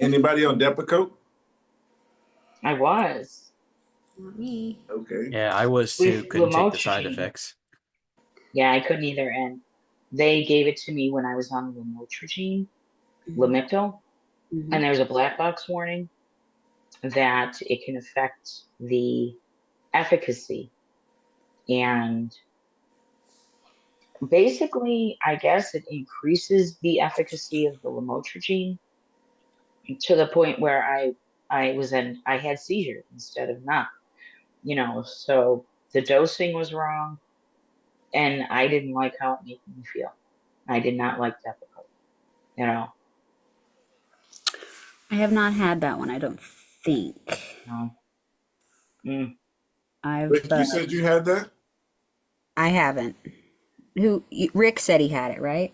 Anybody on Depakote? I was. Not me. Okay. Yeah, I was too. With Couldn't take the side lamotrigine. effects. Yeah, I couldn't either. And they gave it to me when I was on lamotrigine, Mhm. Lamictal, and Mhm. there's a black box warning that it can affect the efficacy. And basically, I guess it increases the efficacy of the lamotrigine to the point where I had seizures instead of not, so the dosing was wrong and I didn't like how it made me feel. I did not like Depakote, you know. I have not had that one, I don't think. No. Mm. I've Rick, you said you had that? I haven't. Rick said he had it, right?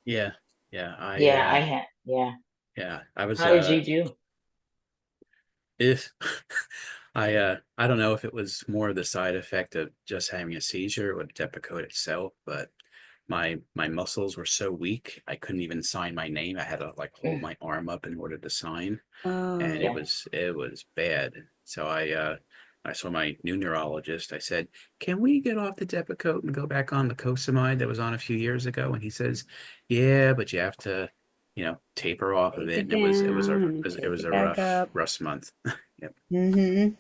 Yeah, yeah. Yeah, I had. Yeah. Yeah. I was. How did you do? If I don't know if it was more of the side effect of just having a seizure or Depakote itself, but my muscles were so weak I couldn't even sign my name. I had to like hold my arm up in order to sign, and Oh. it Yeah. was bad. So I saw my new neurologist. I said, "Can we get off the Depakote and go back on the Cosamide that was on a few years ago?" And he says, "Yeah, but you have to, taper off of Take it." it And it was down and it take was it a back rough up. rough month. Yep. Mm-hmm.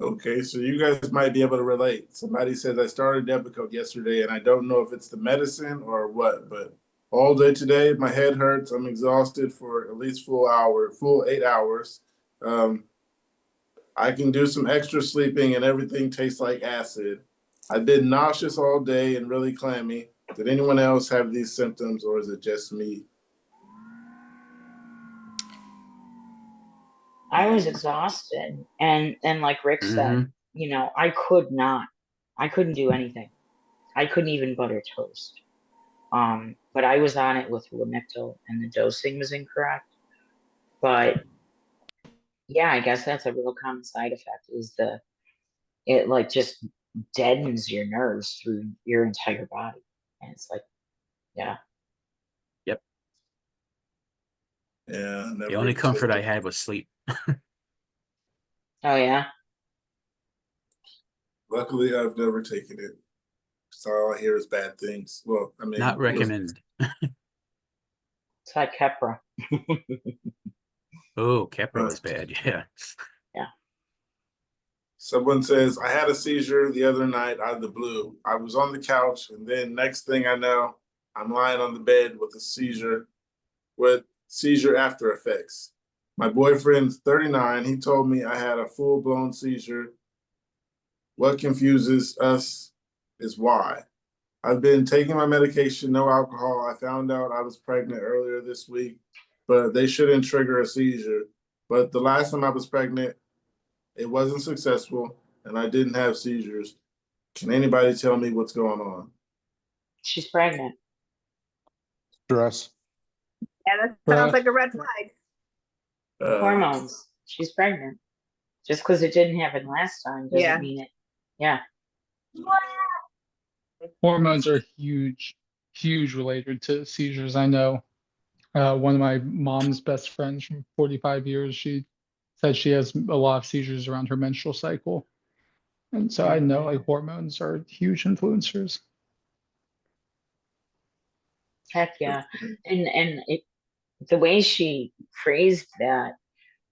Okay, so you guys might be able to relate. Somebody says I started Depakote yesterday, and I don't know if it's the medicine or what, but all day today, my head hurts. I'm exhausted for at least full 8 hours. Um, I can do some extra sleeping, and everything tastes like acid. I've been nauseous all day and really clammy. Did anyone else have these symptoms, or is it just me? I was exhausted, and like Rick said, Hmm. I couldn't do anything. I couldn't even butter toast. But I was on it with Lamictal, and the dosing was incorrect. But yeah, I guess that's a real common side effect is it like just deadens your nerves through your entire body. And it's like, yeah. Yep. Yeah, The never only even comfort tasted I it. had was sleep. Oh yeah. Luckily, I've never taken it. So all I hear is bad things. Well, I Not mean, recommended. It's like Kepra. Oh, Kepra uh, was bad. Yeah. Yeah. someone says, I had a seizure the other night out of the blue. I was on the couch, and then next thing I know, I'm lying on the bed with seizure after effects. My boyfriend's 39. He told me I had a full blown seizure. What confuses us is why. I've been taking my medication, no alcohol. I found out I was pregnant earlier this week, but they shouldn't trigger a seizure. But the last time I was pregnant, it wasn't successful and I didn't have seizures. Can anybody tell me what's going on? She's pregnant. Stress. Yeah, that sounds Stress. like a red flag. Uh, Hormones. She's pregnant. Just because it didn't happen last time doesn't Yeah. mean it. Yeah. Hormones are huge, huge related to seizures. I know one of my mom's best friends from 45 years, she said she has a lot of seizures around her menstrual cycle. And so I know like hormones are huge influencers. Heck yeah. And the way she phrased that,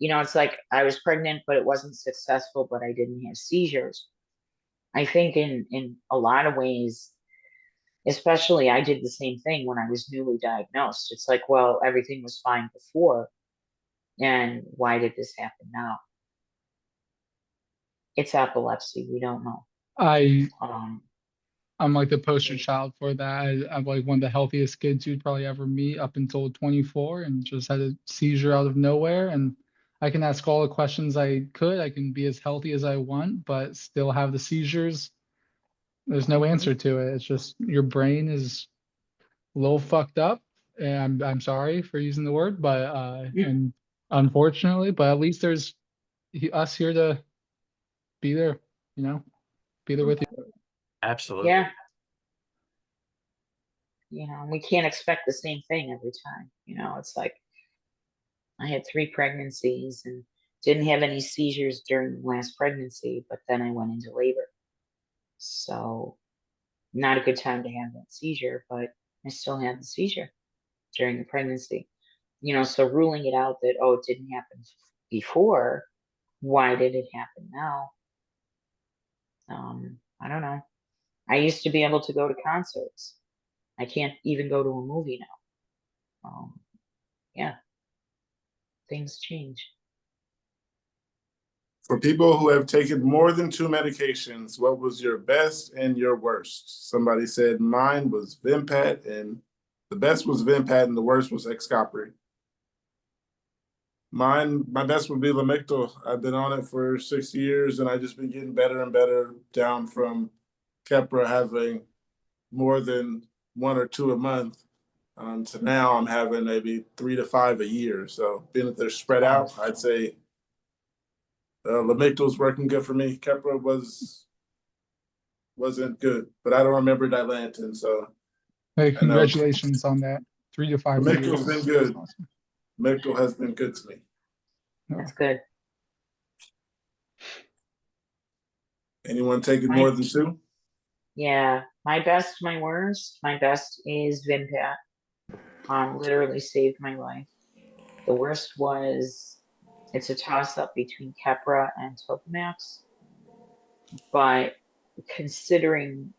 it's like I was pregnant, but it wasn't successful, but I didn't have seizures. I think in a lot of ways, especially I did the same thing when I was newly diagnosed. It's like, well, everything was fine before, and why did this happen now? It's epilepsy. We don't know. I Um, I'm like the poster child for that. I'm like one of the healthiest kids you'd probably ever meet up until 24 and just had a seizure out of nowhere. And I can ask all the questions I could. I can be as healthy as I want, but still have the seizures. There's no mhm. answer to it. It's just your brain is a little fucked up. And I'm sorry for using the word, but and unfortunately, but at least there's us here to be there, you know, be there with you. Absolutely. Yeah, we can't expect the same thing every time. It's like I had 3 pregnancies and didn't have any seizures during the last pregnancy, but then I went into labor. So not a good time to have that seizure, but I still had the seizure during the pregnancy. So ruling it out that, oh, it didn't happen before, why did it happen now? I don't know. I used to be able to go to concerts. I can't even go to a movie now. Yeah, things change. For people who have taken more than 2 medications, what was your best and your worst? Somebody said mine was Vimpat, and the best was Vimpat, and the worst was Excopri. My best would be Lamictal. I've been on it for 6 years, and I just been getting better and better, down from Keppra having more than 1 or 2 a month, to now I'm having maybe 3 to 5 a year. So being that they're spread out, I'd say Lamictal's working good for me. Keppra wasn't good, but I don't remember Dilantin, so Hey, I know congratulations on that. 3 to 5 Lamictal's years. been good. Awesome. Lamictal has been good to me. That's good. Anyone taking more than 2? Yeah, my best, my worst. My best is Vimpat. Literally saved my life. The worst was, it's a toss-up between Keppra and Topamax. But considering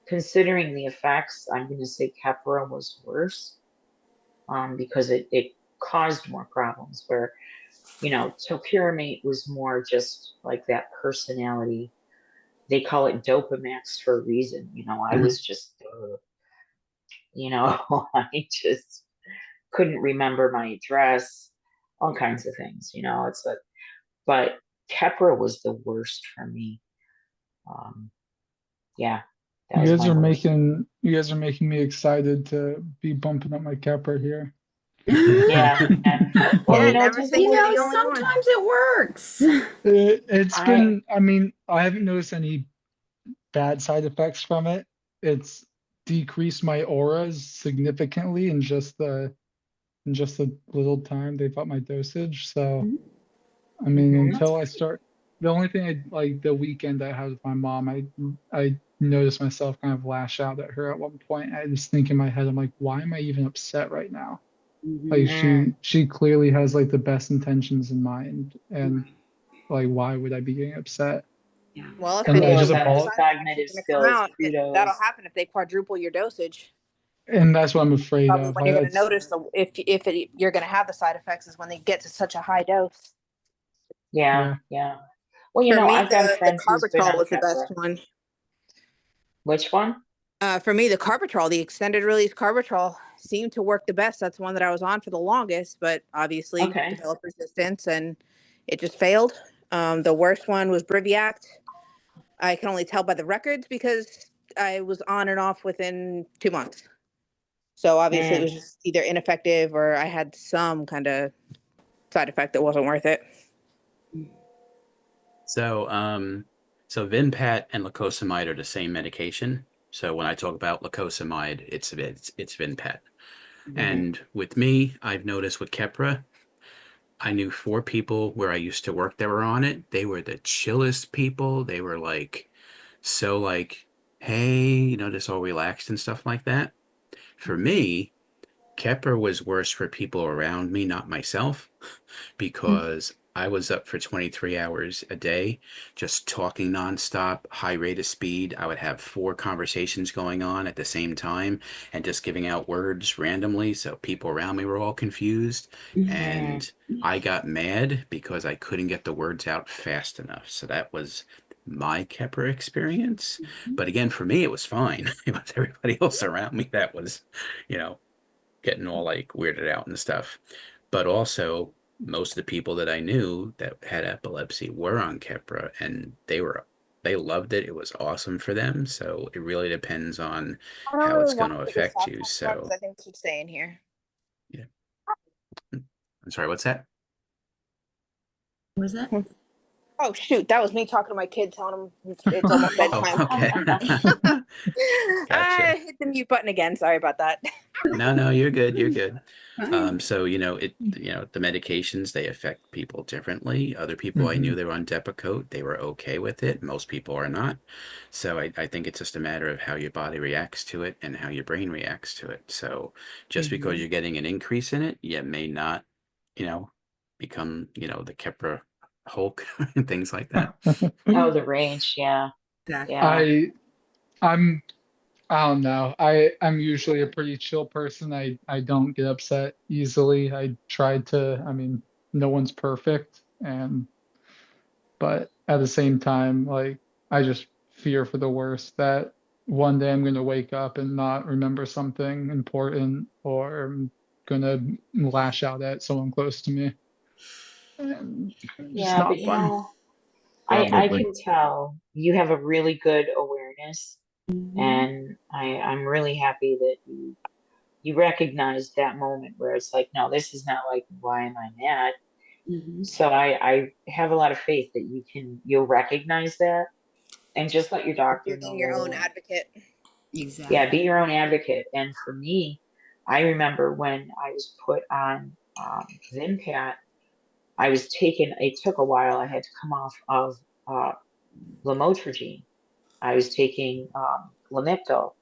the effects, I'm going to say Keppra was worse, because it caused more problems. Where, topiramate was more just like that personality. They call it Dopamax for a reason. I was just, I just couldn't remember my address, all kinds of things. It's like, but Keppra was the worst for me. Yeah, that You was guys my are worst. making me excited to be bumping up my Keppra here. Yeah. Well, Yeah, it never doesn't say You you're work. know, the only one. sometimes it works. It's been, I mean, I haven't noticed any bad side effects from it. It's decreased my auras significantly in just the little time they've upped my dosage. So, I mean, Mhm. until I start, the only thing I like the weekend I had with my mom, I noticed myself kind of lash out at her at one point. I just think in my head, I'm like, why am I even upset right now? Like she clearly has like the best intentions in mind, and like why would I be getting upset? Well, if And I any just Kudos of on the those apologize. side effects are cognitive going to come skills. out, that'll Kudos. happen if they quadruple your dosage. And that's what I'm afraid Probably of. when you're going to notice you're going to have the side effects is when they get to such a high dose. Yeah. Well, For me, I've got a the friend who's been Carbitrol on was the Keppra. best one. Which one? For me, the Carbitrol, the extended release Carbitrol, seemed to work the best. That's one that I was on for the longest, but obviously Okay. developed resistance and it just failed. The worst one was Briviact. I can only tell by the records because I was on and off within 2 months. So obviously it was just either ineffective or I had some kind of side effect that wasn't worth it. So, so Vimpat and lacosamide are the same medication. So when I talk about lacosamide, it's Vimpat. And with me, I've noticed with Keppra, I knew 4 people where I used to work that were on it. They were the chillest people. They were like, so like, hey, just all relaxed and stuff like that. For me, Keppra was worse for people around me, not myself, because I was up for 23 hours a day, just talking nonstop, high rate of speed. I would have 4 conversations going on at the same time and just giving out words randomly. So people around me were all confused. And I got mad because I couldn't get the words out fast enough. So that was my Keppra experience. But again, for me, it was fine. It was everybody else around me that was, getting all like weirded out and stuff. But also, most of the people that I knew that had epilepsy were on Keppra, and they loved it. It was awesome for them. So it really depends on I don't how it's really going want to to do affect this you. because So I think we should stay in here. yeah. I'm sorry, what's that? What was that? Oh shoot, that was me talking to my kid, telling him it's almost Oh, bedtime. okay. I Gotcha. hit the mute button again. Sorry about that. No, you're good. You're good. Fine. So, the medications, they affect people differently. Other people I knew they were on Depakote, they were okay with it. Most people are not. So I think it's just a matter of how your body reacts to it and how your brain reacts to it. So just because you're getting an increase in it, you may not, you know, become, the Kepra Hulk and things like that. Oh, the rage. Yeah. Exactly. Yeah. I'm I don't know. I'm usually a pretty chill person. I don't get upset easily. I try to, I mean, no one's perfect, but at the same time, like I just fear for the worst that one day I'm going to wake up and not remember something important, or I'm going to lash out at someone close to me. And it's just Yeah, but not fun. I Probably. can tell you have a really good awareness, Mhm. and I'm really happy that you recognize that moment where it's like, no, this is not like, why am I mad? Mhm. So I have a lot of faith that you'll recognize that and just let your doctor Being know your right own away. advocate. Yeah, Exactly. be your own advocate. And for me, I remember when I was put on Vimpat, it took a while. I had to come off of uh, lamotrigine. I was taking Lamictal,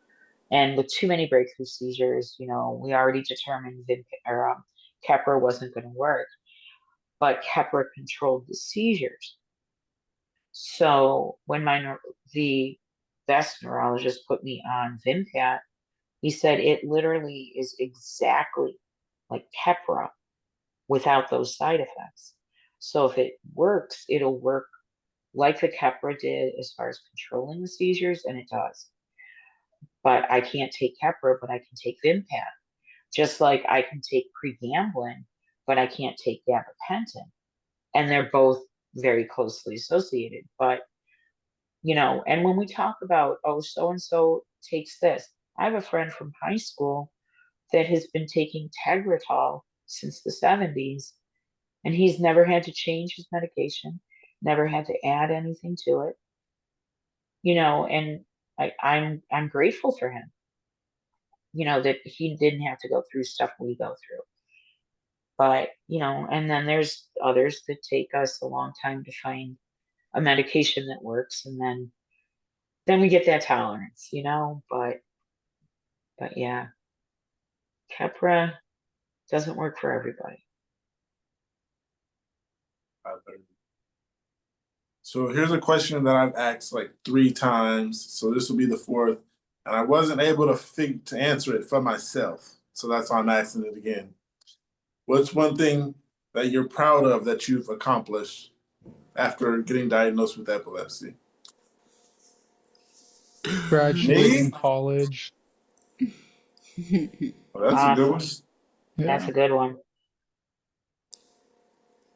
and with too many breakthrough seizures, we already determined Keppra wasn't going to work, but Keppra controlled the seizures. So when the best neurologist put me on Vimpat, he said it literally is exactly like Keppra without those side effects. So if it works, it'll work like the Keppra did as far as controlling the seizures, and it does. But I can't take Keppra, but I can take Vimpat. Just like I can take pregabalin, but I can't take gabapentin. And they're both very closely associated. But, and when we talk about, oh, so and so takes this, I have a friend from high school that has been taking Tegretol since the 70s, and he's never had to change his medication, never had to add anything to it, and I'm grateful for him, that he didn't have to go through stuff we go through. But, and then there's others that take us a long time to find a medication that works, and then we get that tolerance, but yeah, Keppra doesn't work for everybody. So here's a question that I've asked like 3 times. So this will be the fourth, and I wasn't able to answer it for myself. So that's why I'm asking it again. What's one thing that you're proud of that you've accomplished after getting diagnosed with epilepsy? Graduating Me? college. Oh, that's a good one. Awesome. That's Yeah. a good one.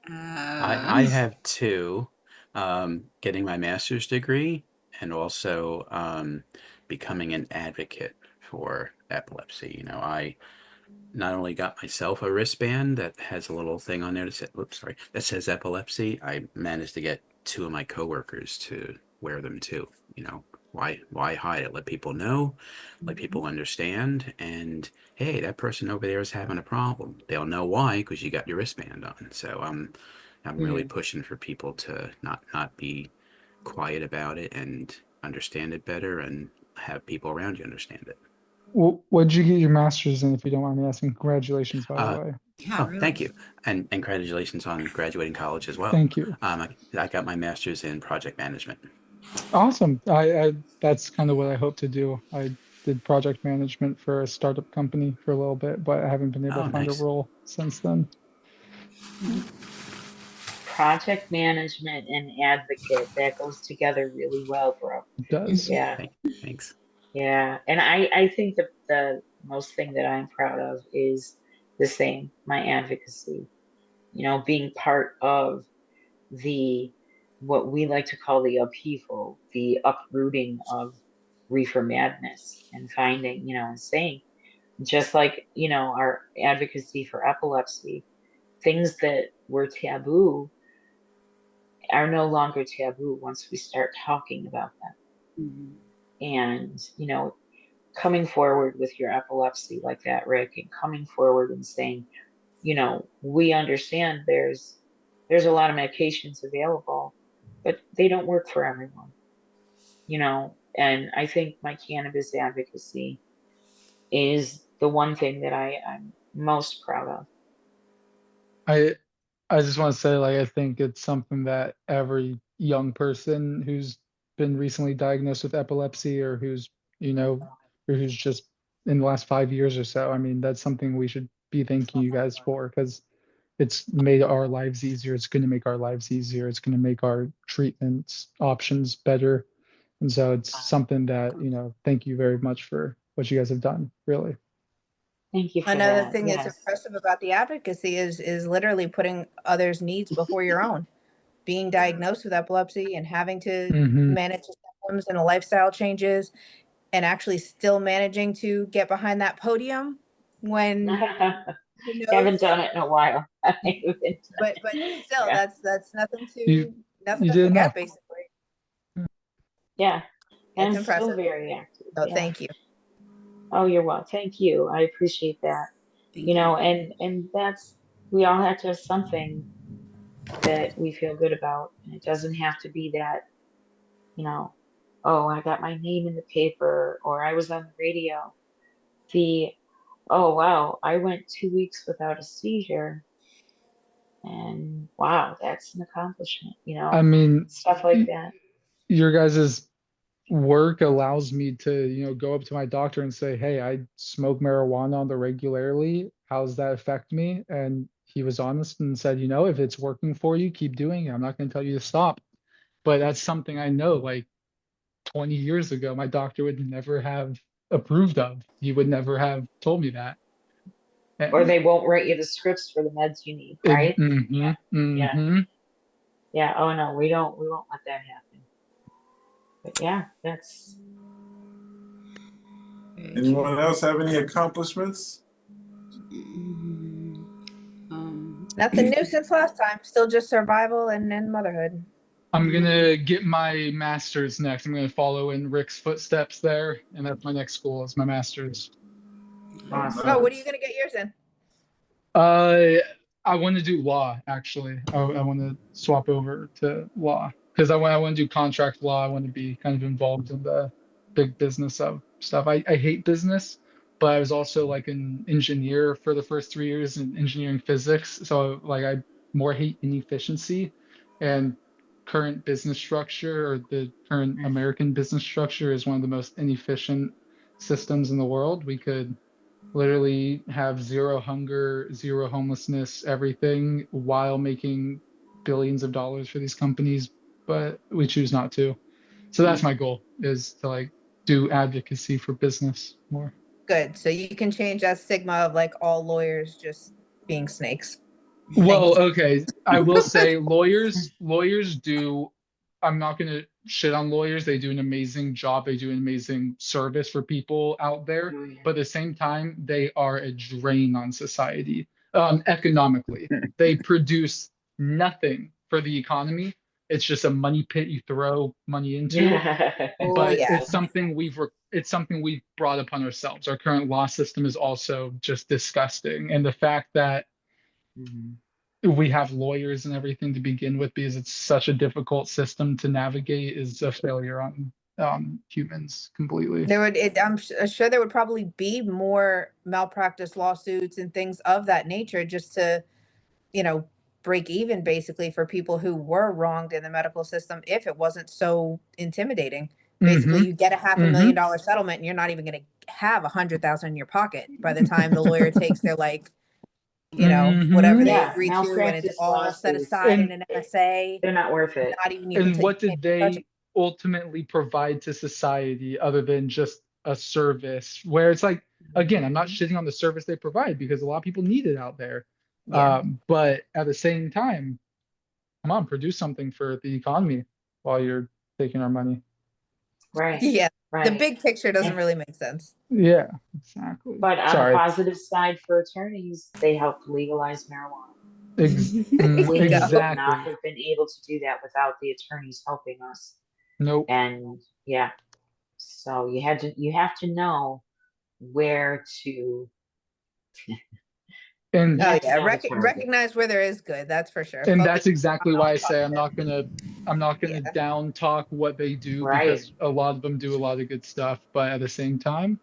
I have two, getting my master's degree and also becoming an advocate for epilepsy. I not only got myself a wristband that has a little thing on there that says epilepsy. I managed to get two of my coworkers to wear them too. Why hide it? Let people know, let people understand, and hey, that person over there is having a problem. They'll know why because you got your wristband on. So I'm really Mm. pushing for people to not be quiet about it and understand it better and have people around you understand it. What'd you get your master's in, if you don't mind me asking? Congratulations, by the Uh, way. Yeah, Oh, really. thank you. And congratulations on graduating college as well. Thank you. I got my master's in project management. Awesome. I that's kind of what I hope to do. I did project management for a startup company for a little bit, but I haven't been able Oh, to find a nice. role since then. Project management and advocate, that goes together really well, bro. It does. Yeah. Thanks. Yeah. And I think the most thing that I'm proud of is the same, my advocacy, being part of the what we like to call the upheaval, the uprooting of reefer madness, and finding, and saying, just like, our advocacy for epilepsy, things that were taboo are no longer taboo once we start talking about them. Mhm. And, coming forward with your epilepsy like that, Rick, and coming forward and saying, you know, we understand there's a lot of medications available, but they don't work for everyone, you know, and I think my cannabis advocacy is the one thing that I'm most proud of. I just want to say, like, I think it's something that every young person who's been recently diagnosed with epilepsy or who's, you know, or who's just in the last 5 years or so, I mean, that's something we should be thanking you guys for, because it's made our lives easier. It's going to make our lives easier. It's going to make our treatment options better. And so it's something that, you know, thank you very much for what you guys have done, really. Thank you for Another that. thing that's Yes. impressive about the advocacy is literally putting others' needs before your own. Being diagnosed with epilepsy and having to Mm-hmm. manage the symptoms and the lifestyle changes, and actually still managing to get behind that podium when who knows, Haven't done it in a while. but still, Yeah. that's nothing You to did enough. forget, basically. Yeah. It's And still impressive. very active. So Yeah. thank you. Oh, you're welcome. Thank you. I appreciate that. Thank You know, and that's, we all have to have something that we feel good about. And it doesn't have to be that, you know, oh, I got my name in the paper or I was on the radio. Oh, wow, I went 2 weeks without a seizure. And wow, that's an accomplishment, you I know, mean, stuff like that. your guys's work allows me to, you know, go up to my doctor and say, hey, I smoke marijuana on the regularly. How's that affect me? And he was honest and said, you know, if it's working for you, keep doing it. I'm not going to tell you to stop. But that's something I know, like 20 years ago, my doctor would never have approved of. He would never have told me that. Or And they won't write you the scripts for the meds you need, right? Yeah. Yeah. Yeah. Oh no, we won't let that happen. But yeah, that's Anyone else have any accomplishments? Nothing new since last time. Still just survival and motherhood. I'm gonna get my master's next. I'm gonna follow in Rick's footsteps there, and that's my next goal is my master's. awesome. Oh, what are you gonna get yours in? I want to do law actually. I want to swap over to law because I want to do contract law. I want to be kind of involved in the big business of stuff. I hate business, but I was also like an engineer for the first 3 years in engineering physics. So like I more hate inefficiency, and current business structure or the current American business structure is one of the most inefficient systems in the world. We could literally have zero hunger, zero homelessness, everything while making billions of dollars for these companies, but we choose not to. So that's my goal is to like do advocacy for business more. Good. So you can change that stigma of like all lawyers just being snakes. Well, you. okay, I will say lawyers do, I'm not going to shit on lawyers. They do an amazing job. They do an amazing service for people out there. Oh, yeah. But at the same time, they are a drain on society, economically. They produce nothing for the economy. It's just a money pit you throw money into. Yeah. Oh, But yeah. it's something we've brought upon ourselves. Our current law system is also just disgusting. And the fact that Mhm. we have lawyers and everything to begin with because it's such a difficult system to navigate is a failure on humans completely. I'm sure there would probably be more malpractice lawsuits and things of that nature just to, you know, break even basically for people who were wronged in the medical system if it wasn't so intimidating. Basically, you get a $500,000 settlement and you're not even going to have 100,000 in your pocket by the time the lawyer takes their like, you know, whatever they Yeah, agree to, and it's malpractice all set lawsuits, aside in an MSA. they're not worth it. Not even you can And take. what did they ultimately provide to society other than just a service where it's like, again, I'm not shitting on the service they provide because a lot of people need it out there. Yeah. But at the same time, come on, produce something for the economy while you're taking our money. Right. Yeah. Right. The big picture doesn't And- really make sense. Yeah, exactly. But on Sorry. a positive side for attorneys, they helped legalize marijuana. There We you go. would not Exactly. have been able to do that without the attorneys helping us. Nope. And yeah, So you have to know where to. And Yeah, Oh it's yeah, not a target. recognize where there is good. That's for sure. and Focus that's exactly on why I say I'm positive. not gonna Yeah. down talk what they do, Right. because a lot of them do a lot of good stuff, but at the same time,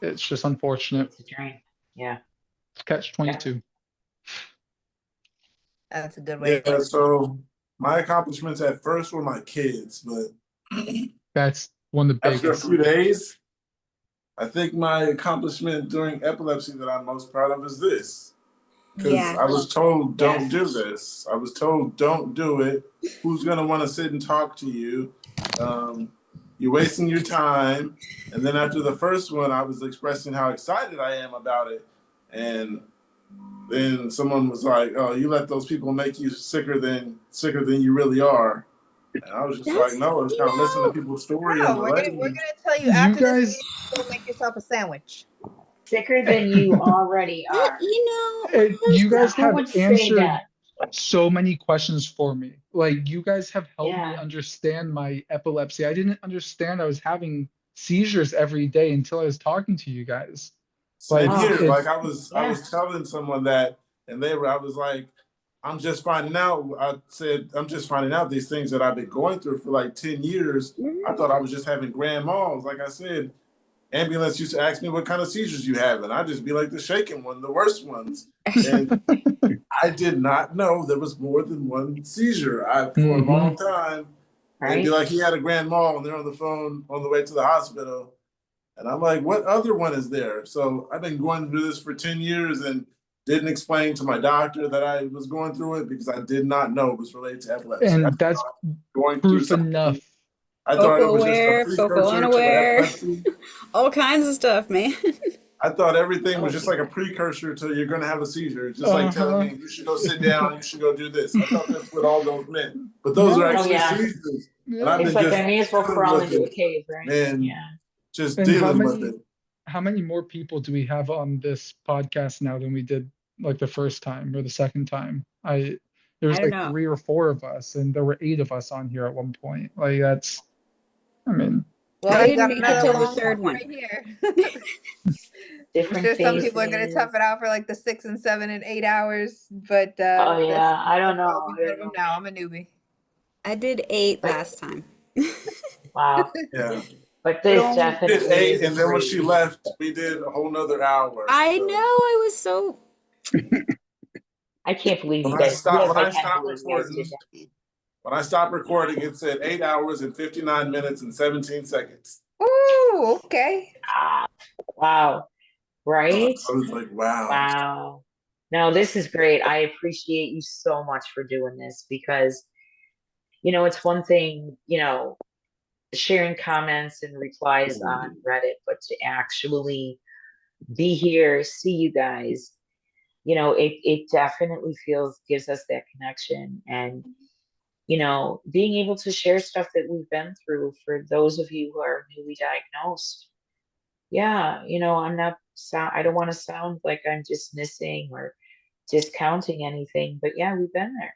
it's just unfortunate. It's a drain. Yeah. Catch 22. That's a good way to Yeah, put it. so my accomplishments at first were my kids, but That's one of the after a biggest. few days, I think my accomplishment during epilepsy that I'm most proud of is this. Because Yeah. I was told, don't Yes. do this. I was told, don't do it. Who's going to want to sit and talk to you? You're wasting your time. And then after the first one, I was expressing how excited I am about it. And then someone was like, oh, you let those people make you sicker than you really are. And I was just That's- like, no, it's kind of listening to people's story No, and we're gonna relating. tell you You after guys- this video, go make yourself a sandwich. Sicker than you already are. You guys Who have would say answered that? so many questions for me. Like, you guys have helped me Yeah. understand my epilepsy. I didn't understand I was having seizures every day until I was talking to you guys. Same Like, here. it's- Like I was Yeah. telling someone that, and I was like, I'm just finding out. I said, I'm just finding out these things that I've been going through for like 10 years. I thought I was just having grand mal. Like I said, ambulance used to ask me what kind of seizures you have, and I'd just be like the shaking one, the worst ones. And I did not know there was more than one seizure. For a long time, they'd be Right? like, he had a grand mal, and they're on the phone on the way to the hospital. And I'm like, what other one is there? So I've been going through this for 10 years and didn't explain to my doctor that I was going through it because I did not know it was related to epilepsy. I and that's thought going through proof something- enough. I thought it Focal was just a aware, precursor focal to unaware. epilepsy. All kinds of stuff, man. I thought everything was just like a precursor to you're going to have a seizure. It's just like telling me you should go sit down, you should go do this. I thought that's what all those meant. But those are Yeah. actually yeah. seizures. And Yeah. I've It's been like just I may as well dealing crawl with into a it. cave, right? Man, Yeah. just And dealing with it. how many more people do we have on this podcast now than we did like the first time or the second time? There was I don't like know. 3 or 4 of us, and there were 8 of us on here at one point. Like, that's, I mean, Well, I we got didn't make it another till the long third one. right here. Different I'm sure some phases. people are going to tough it out for like the 6 and 7 and 8 hours, but Oh yeah, I don't I'll know. be one of them now. I'm a newbie. I did 8 last time. Wow. Yeah. But this only We definitely did 8, is and then when she great. left, we did a whole nother hour. I So know, I was so. I can't believe you When I guys. stopped, Yes, when I I can stopped believe you guys did recording, that. when I stopped recording, it said 8 hours and 59 minutes and 17 seconds. Ooh, okay. Ah, wow. Right? I was like, wow. Wow. No, this is great. I appreciate you so much for doing this because, it's one thing, sharing comments and replies on Reddit, but to actually be here, see you guys, it definitely gives us that connection. And, being able to share stuff that we've been through for those of you who are newly diagnosed. Yeah, I don't want to sound like I'm dismissing or discounting anything, but yeah, we've been there.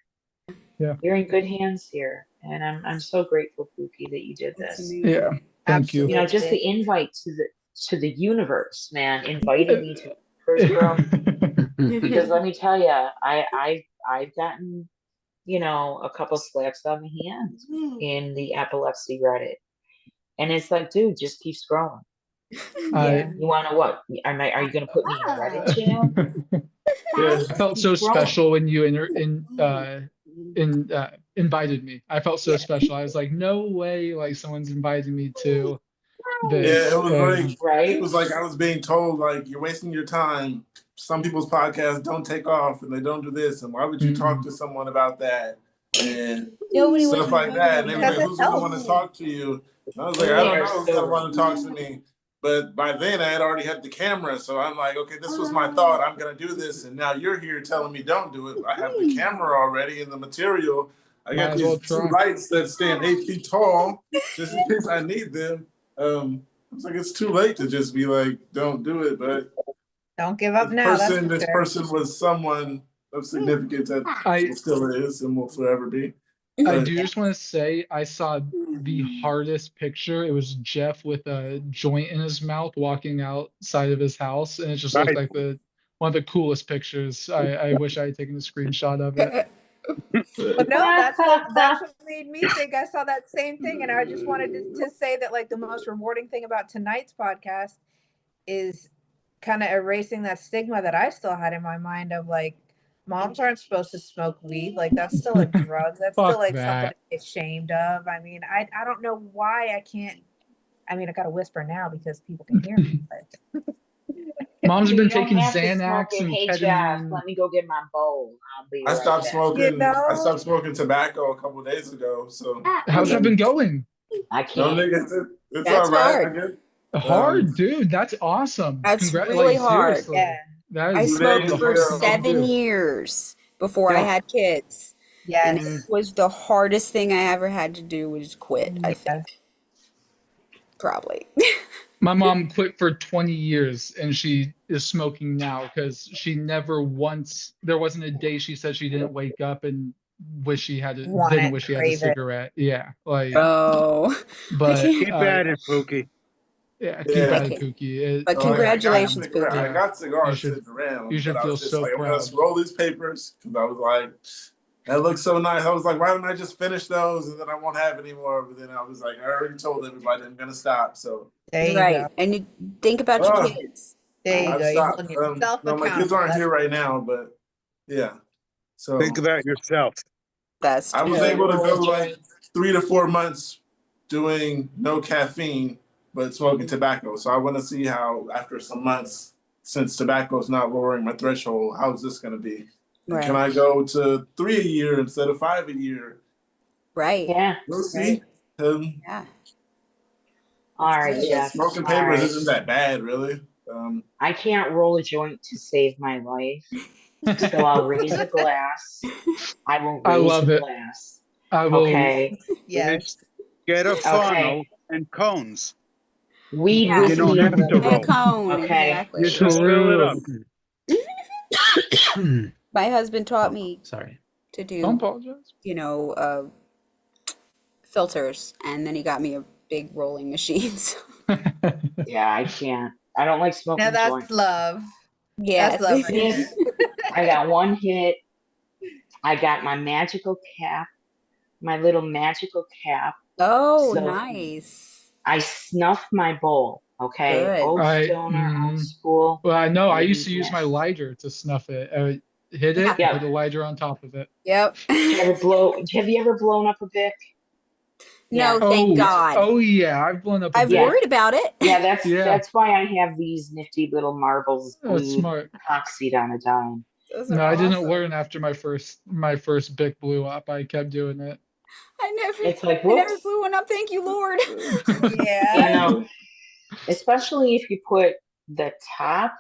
Yeah. You're in good hands here. And I'm so grateful, Pookie, that you did That's this. amazing. yeah. Thank you. Just the invite to the universe, man, inviting me to first row. Because let me tell you, I've gotten, a couple slaps on the hand in the epilepsy Reddit. And it's like, dude, just keep scrolling. Yeah. You want to what? Are you going to put me in a Reddit channel? Yeah. I felt so special when you invited me. I felt so special. I was like, no way, like someone's inviting me to this. Yeah, it was like Right? it was like I was being told like you're wasting your time. Some people's podcasts don't take off and they don't do this, and why would you talk to someone about that and Nobody stuff like that? And they were like, Because it who's gonna want to helps. talk to you? And I was like, They I don't are know who's so gonna want to talk to me. But by then I had already had the camera, so I'm like, okay, this was my thought. I'm gonna do this, and now you're here telling me don't do it. I have the camera already and the material. I Might got as well these 2 try. lights that stand 8 feet tall, just in case I need them. It's like it's too late to just be like, don't do it. But Don't give up now. That's this for sure. person was someone of significance that I still is and will forever be. I do just want to say I saw the hardest picture. It was Jeff with a joint in his mouth walking outside of his house, and it just looked Right. like the one of the coolest pictures. I wish I had taken a screenshot of it. But no, that's what made me think I saw that same thing. And I just wanted to say that like the most rewarding thing about tonight's podcast is kind of erasing that stigma that I still had in my mind of like moms aren't supposed to smoke weed. Like that's still a drug. That's still Fuck like something that. to be ashamed of. I mean, I don't know why I can't. I mean, I gotta whisper now because people can hear me. But Moms have You been don't taking have to smoke Xanax it. and Hey Jeff, ketamine. let me go get my bowl. I'll be I right stopped back. smoking. You know? I stopped smoking tobacco a couple days ago. So How's that been going? I no, can't. nigga, it's That's all right. hard. I get Hard, dude. That's awesome. That's really hard. Seriously. Yeah. That I is smoked Today, for yeah, 7 years before I Yeah. had kids. And Yes. it was the hardest thing I ever had to do was quit, I think. Probably. My mom quit for 20 years and she is smoking now because she never once, there wasn't a day she said she didn't wake up and wish she had a, Want didn't it, wish she had a crave it. cigarette. Yeah. Like, Oh. but Keep at it, Pookie. yeah, Yeah. keep at it, Okay. Pookie. It, But Oh, yeah, congratulations, I got, Pookie. I got cigars You should- sitting around. you should but I feel was just so like, I'm proud. gonna roll these papers because I was like, that looks so nice. I was like, why don't I just finish those and then I won't have any more? But then I was like, I already told everybody I'm gonna stop. So There you Right. go. And you think about Oh. your kids. There you I've go. You're stopped. holding yourself No, my kids accountable. aren't here right now, but yeah. So Think about yourself. That's I was true. able to Roll go a like joint. 3 to 4 months doing no caffeine, but smoking tobacco. So I want to see how after some months, since tobacco is not lowering my threshold, how is this going to be? And can Right. I go to 3 a year instead of 5 a year? Right. Yeah. We'll see. Yeah. All right, good. Jeff. Smoking All papers right. isn't that bad, really. I can't roll a joint to save my life, so I'll raise a glass. I will I raise love a it. glass. I will. Okay. Yes. Get a Okay. funnel and cones. Weed Yeah. You whiskey. don't have to And a roll. cone. Okay. Exactly. You just fill it up. My husband taught me Sorry. to Don't do, apologize. filters, and then he got me a big rolling machine. So, Yeah, I can't. I don't like smoking Now that's joints. love. yes. That's love right there. Yes. I got one hit. I got my magical cap, my little magical cap. Oh, So nice. I snuffed my bowl. Okay. Good. Old Right. stoner, old Mhm. school. Well, I know I used to use my Yes. lighter to snuff it. Hit it, Yeah. put the lighter on top of it. Yep. Have you ever blown up a Bic? No, Yeah. thank Oh, God. oh yeah, I've blown up a I've bit. worried about it. Yeah, that's Yeah. that's why I have these nifty little marbles That's glued, smart. epoxied on a dime. Those No, are I didn't awesome. learn after my first Bic blew up. I kept doing it. It's like, I never whoops. blew one up. Thank you, Lord. Yeah. Especially if you put the top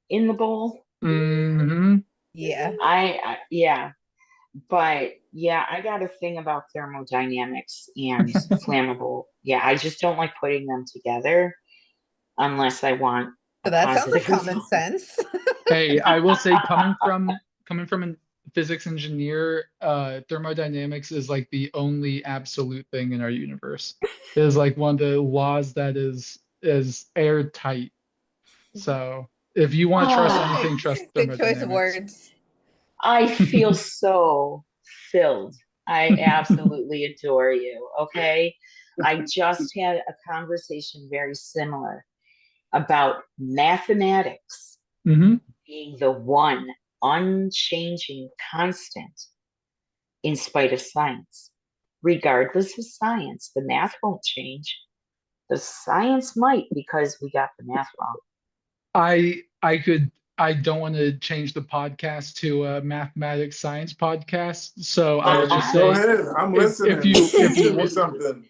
in the bowl. Hmm. Yeah. Yeah. But yeah, I got a thing about thermodynamics and flammable. Yeah, I just don't like putting them together unless I want So a that sounds like positive common result. sense. Hey, I will say, coming from a physics engineer, thermodynamics is like the only absolute thing in our universe. It is like one of the laws that is airtight. So if you want to trust Ah. anything, trust Good choice of thermodynamics. words. I feel so filled. I absolutely adore you. Okay. I just had a conversation very similar about mathematics Hmm. being the one unchanging constant in spite of science. Regardless of science, the math won't change. The science might because we got the math wrong. I don't want to change the podcast to a mathematics science podcast. So I will just Go say, ahead. I'm if listening. you Teach me want, something.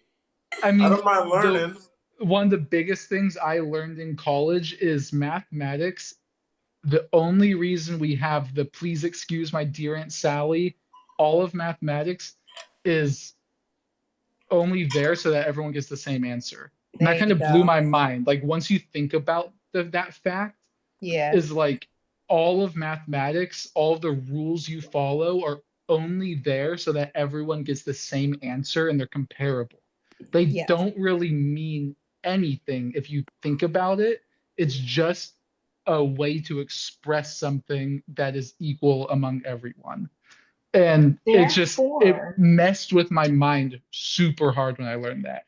I I mean, don't mind learning. one of the biggest things I learned in college is mathematics. The only reason we have the "please excuse my dear Aunt Sally" all of mathematics is only there so that everyone gets the same answer. And that There kind you of blew go. my mind. Like, once you think about that fact, Yeah. is like all of mathematics, all of the rules you follow are only there so that everyone gets the same answer and they're comparable. They Yes. don't really mean anything if you think about it. It's just a way to express something that is equal among everyone. And it Therefore, messed with my mind super hard when I learned that.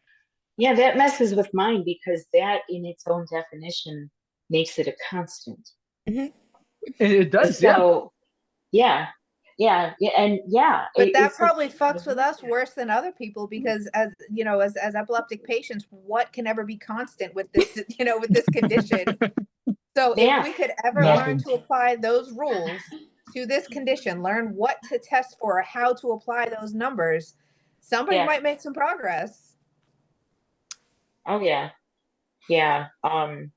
yeah, that messes with mine because that in its own definition makes it a constant. It does, yeah. So, yeah, and yeah. But that it's probably fucks with us worse than other people because as you know, as epileptic patients, what can ever be constant with this, with this condition? So Yeah. if we could ever learn Nothing. to apply those rules to this condition, learn what to test for, how to apply those numbers, somebody Yeah. might make some progress. Oh yeah. Yeah. And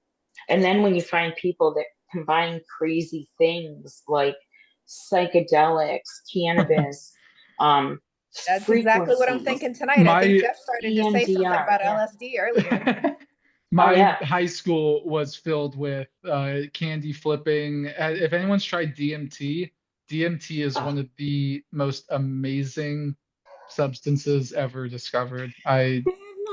then when you find people that combine crazy things like psychedelics, cannabis, That's exactly what I'm frequencies, thinking tonight. I think My Jeff started to say something EMDR, about yeah. LSD earlier. My yeah. high school was filled with candy flipping. If anyone's tried DMT, DMT is one of the most amazing substances ever discovered. I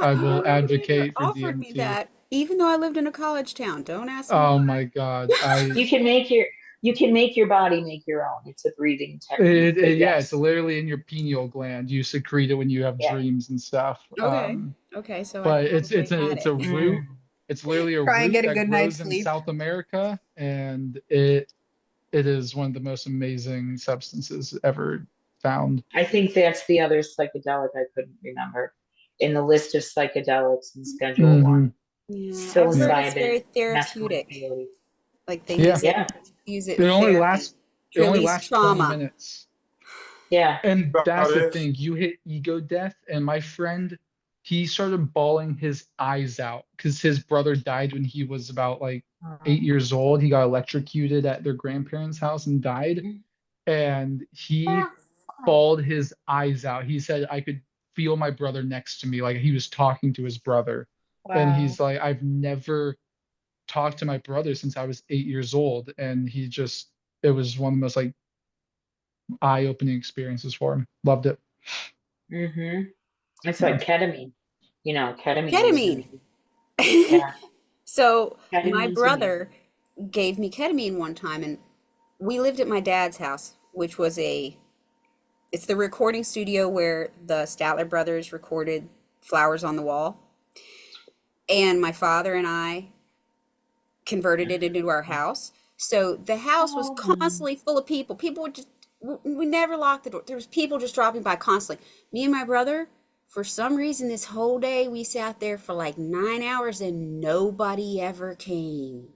will Nobody ever advocate for offered me DMT. that, even though I lived in a college town. Don't ask me Oh why. my God. You can make your body make your own. It's a breathing technique. But Yeah, it's yes. literally in your pineal gland. You secrete it when you have Yeah. dreams and stuff. Okay. Okay, so I But probably had it's a it. root. Mm. It's literally a Try and root get a that good night's grows in sleep. South America, and it is one of the most amazing substances ever found. I think that's the other psychedelic I couldn't remember in the list of psychedelics in Schedule Hmm. 1. Yeah, I've heard it's Psilocybin, very mescaline, therapeutic. peyote. Like they Yeah, use Yeah, it it in only therapy lasts it to only release lasts 20 trauma. minutes. yeah. And About that's the it. thing. You hit ego death, and my friend, he started bawling his eyes out because his brother died when he was about like 8 years old. He got electrocuted at their grandparents' house and died. And he bawled his eyes out. He said, I could feel my brother next to me, like he was talking to his brother. And Wow. he's like, I've never talked to my brother since I was 8 years old. And it was one of the most like eye-opening experiences for him. Loved it. Mm-hmm. It's Yeah. like ketamine. Ketamine is Ketamine. amazing. Yeah, So my ketamine's amazing. brother gave me ketamine one time, and we lived at my dad's house, which was it's the recording studio where the Statler brothers recorded Flowers on the Wall. And my father and I converted it into our house. So the house was Oh, constantly full of people. People would just, we never locked the door. There was people just dropping by constantly. Me and my brother, for some reason, this whole day we sat there for like 9 hours and nobody ever came.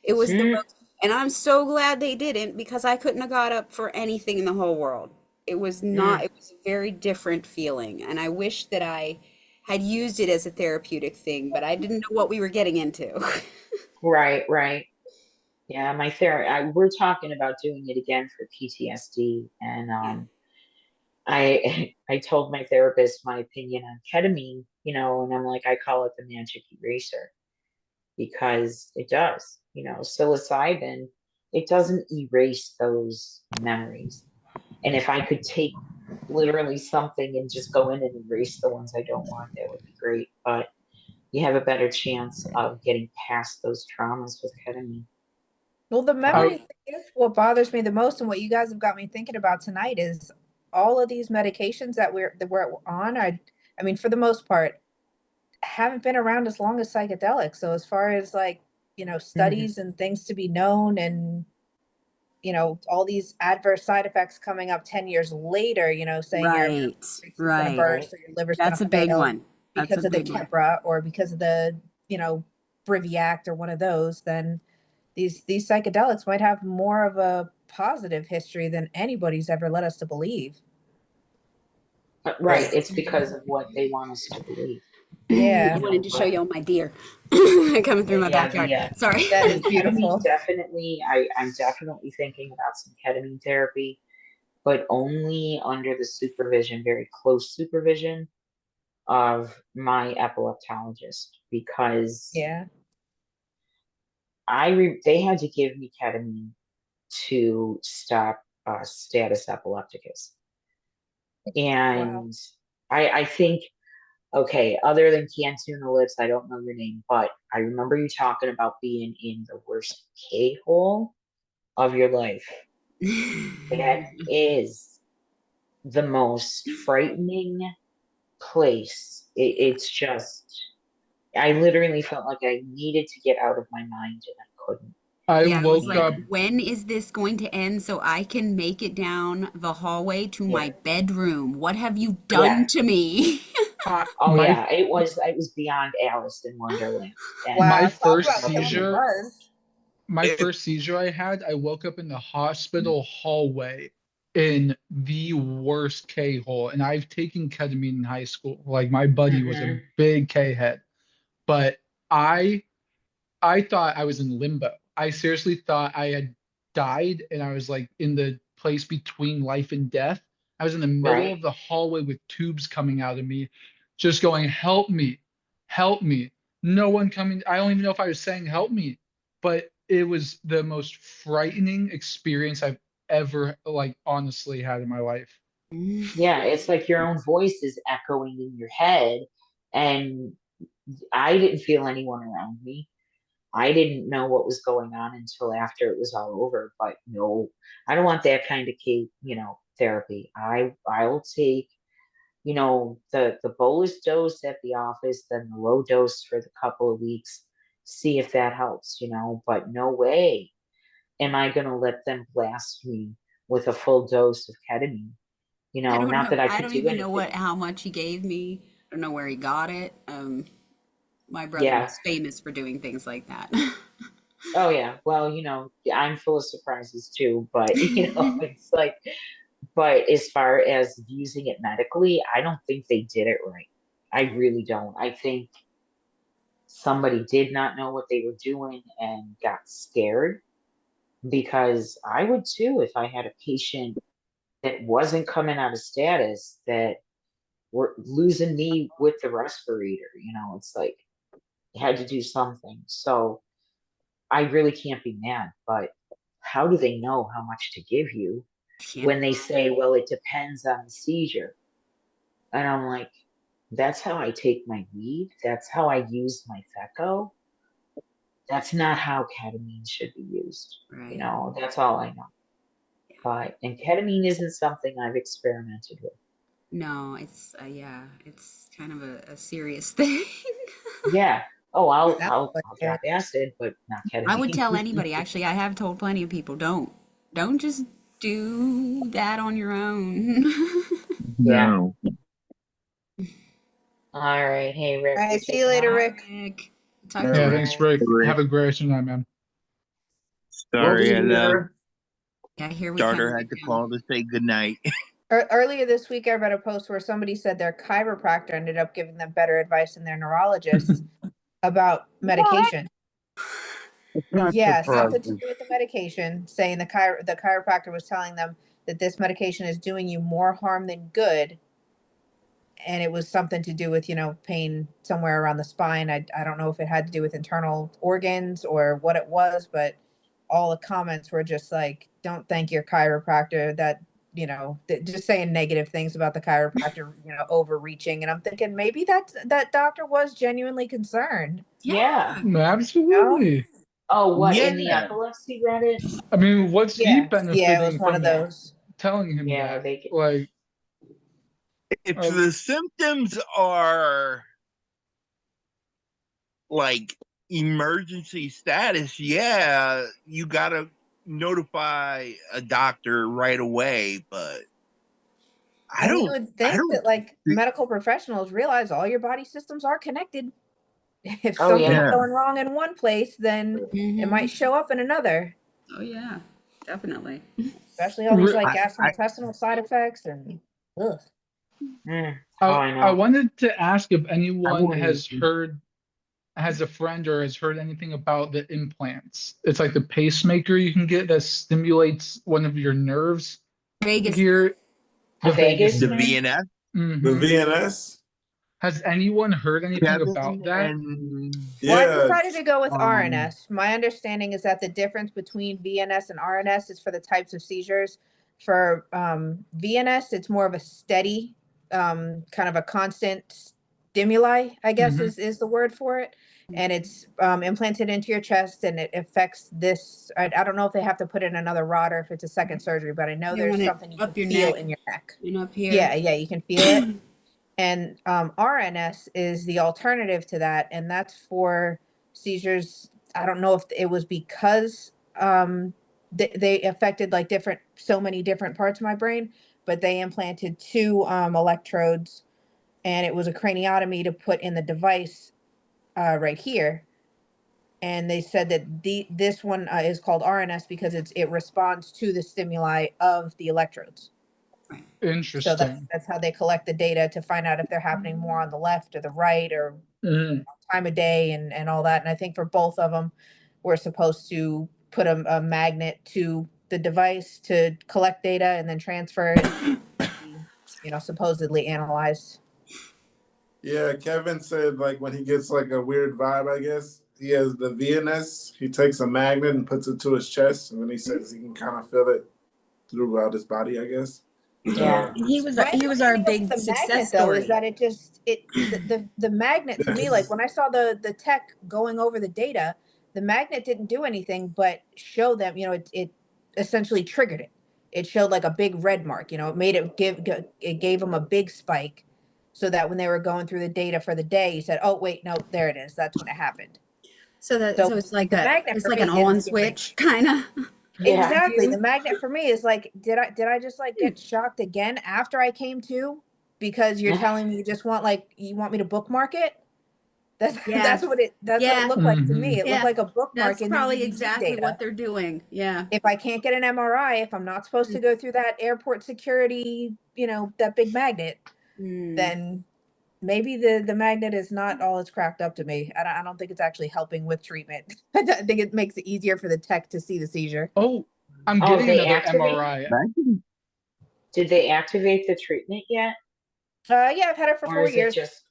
It was the most, and I'm so glad they didn't because I couldn't have got up for anything in the whole world. It was not, it was a very different feeling. And I wish that I had used it as a therapeutic thing, but I didn't know what we were getting into. right. Yeah, we're talking about doing it again for PTSD, and Yeah. I told my therapist my opinion on ketamine, and I'm like, I call it the magic eraser because it does. Psilocybin, it doesn't erase those memories. And if I could take literally something and just go in and erase the ones I don't want, that would be great. But you have a better chance of getting past those traumas with ketamine. Well, the I, memory thing is what bothers me the most, and what you guys have got me thinking about tonight is all of these medications that we're on. I mean, for the most part, haven't been around as long as psychedelics. So as far as like studies and things to be known, and all these adverse side effects coming up 10 years later, saying your Right, pancreas is going to right. burst or your liver's going That's to a big fail one. That's because a of the big one. Keppra or because of the Briviact or one of those, then these psychedelics might have more of a positive history than anybody's ever led us to believe. Right. It's because of what they want us to believe. I Yeah, wanted to show But you all my deer coming through my yeah, backyard. Sorry. that the is ketamine beautiful. definitely, I'm definitely thinking about some ketamine therapy, but only under the supervision, very close supervision of my epileptologist, because Yeah. they had to give me ketamine to stop status epilepticus. And I think, okay, other than Cantuna Lips, I don't know your name, but I remember you talking about being in the worst K-hole of your life. That is the most frightening place. It's just, I literally felt like I needed to get out of my mind and I couldn't. I Yeah, I was woke like, up. when is this going to end so I can make it down the hallway to my bedroom? What have you done Yeah. to me? Oh My yeah, it was beyond Alice in Wonderland. And Wow, my talk first about killing the seizure. buzz. My first seizure I woke up in the hospital hallway in the worst K hole, and I've taken ketamine in high school. Like my buddy was a Mhm. big K head, but I I thought I was in limbo. I seriously thought I had died and I was like in the place between life and death. I was in the middle Right. of the hallway with tubes coming out of me, just going, help me, help me. No one coming. I don't even know if I was saying help me, but it was the most frightening experience I've ever, like, honestly had in my life. Yeah, it's like your own voice is echoing in your head, and I didn't feel anyone around me. I didn't know what was going on until after it was all over. But no, I don't want that kind of therapy. I'll take, the bolus dose at the office, then the low dose for the couple of weeks, see if that helps, but no way am I gonna let them blast me with a full dose of ketamine. I don't Not know. that I I could don't do even know anything. how much he gave me. I don't know where he got it. My brother Yeah. was famous for doing things like that. Oh yeah. Well, I'm full of surprises too, but it's like, but as far as using it medically, I don't think they did it right. I really don't. I think somebody did not know what they were doing and got scared, because I would too if I had a patient that wasn't coming out of status, that were losing me with the respirator. It's like had to do something. So I really can't be mad, but how do they know how much to give you Can't. when they say, well, it depends on the seizure? And I'm like, that's how I take my weed. That's how I use my Feco. That's not how ketamine should be used. Right. That's all I know. And ketamine isn't something I've experimented with. No, it's yeah, it's kind of a serious thing. Yeah. Oh, I'll Sounds I'll like I'll it. drop acid, but not I would ketamine. tell anybody, actually, I have told plenty of people, don't just do that on your own. Yeah. No. All right. Hey, Rick, All you right, see take you it later, off. Rick. Rick. Talk All to you Yeah, right. thanks, later. Rick. Rick. Have a great rest of your night, man. We'll be Sorry, I love. here. Yeah, here we Daughter come. had to call to say goodnight. Earlier this week, I read a post where somebody said their chiropractor ended up giving them better advice than their neurologist about medication. It's not Yeah, something to surprising. do with the medication, saying the chiropractor was telling them that this medication is doing you more harm than good. And it was something to do with, pain somewhere around the spine. I don't know if it had to do with internal organs or what it was, but all the comments were just like, don't thank your chiropractor. That, just saying negative things about the chiropractor, overreaching. And I'm thinking maybe that doctor was genuinely concerned. Yeah. Absolutely. Oh, what, Yeah, in the epilepsy Reddit? I mean, what's he Yeah, it benefiting was one of from Yeah. those. telling him Yeah, that? they get. Like, if uh, the symptoms are like emergency status, yeah, you gotta notify a doctor right away. But And you would I think don't. that like medical professionals realize all your body systems are connected. If Oh something's yeah. Yeah, going wrong in one place, then it might Mhm. show up in another, Oh yeah, definitely. especially all these re- like I gastrointestinal side effects and ugh. Oh, I I I know. wanted to ask if anyone wouldn't. has a friend or has heard anything about the implants. It's like the pacemaker you can get that stimulates one of your nerves Vegas. here, A the vagus Vegas The nerve. nerve? VNS, The Hmm. VNS. Has anyone heard anything about Kevin, that? and Well, I've Yeah. decided to go with um, RNS. My understanding is that the difference between VNS and RNS is for the types of seizures. For VNS, it's more of a steady, kind of a constant stimuli, I guess Mhm. is the word for it. And it's implanted into your chest, and it affects this. I don't know if they have to put in another rod or if it's a second surgery, but I know They there's want it something you up can your feel neck in your neck. and up here. Yeah, yeah, you can feel it. And RNS is the alternative to that, and that's for seizures. I don't know if it was because they affected like so many different parts of my brain, but they implanted two electrodes, and it was a craniotomy to put in the device right here. And they said that this one is called RNS because it responds to the stimuli of the electrodes. So Interesting. that's how they collect the data to find out if they're happening more on the left or the right or Mhm. time of day and all that. And I think for both of them, we're supposed to put a magnet to the device to collect data and then transfer it, supposedly analyzed. Yeah, Kevin said like when he gets like a weird vibe, I guess he has the VNS. He takes a magnet and puts it to his chest, and then he says he can kind of feel it throughout his body, I guess. Yeah. And he My was our understanding of big the success magnet though story. is that the magnet to me, like when I saw the tech going over the data, the magnet didn't do anything but show them, it essentially triggered it. It showed like a big red mark, it made it gave them a big spike, so that when they were going through the data for the day, he said, "Oh wait, no, there it is. That's when it happened." So So it's like the magnet it's for like me an is on different. switch kind of. Yeah. Exactly. You- The magnet for me is like, did I just like get shocked again after I came to? Because you're telling me you want me to bookmark it? That's Yeah. that's what it Yeah. looked like to me. Mhm. It Yeah. looked like a bookmark That's and then probably you read exactly data. what they're doing. Yeah. If I can't get an MRI, if I'm not supposed to go through that airport security, that big magnet, Mm. then maybe the magnet is not all it's cracked up to me. I don't think it's actually helping with treatment. I think it makes it easier for the tech to see the seizure. Oh, I'm Oh, getting they another activate? MRI. Did they activate the treatment yet? Yeah, I've had it for Or 4 is it years. just,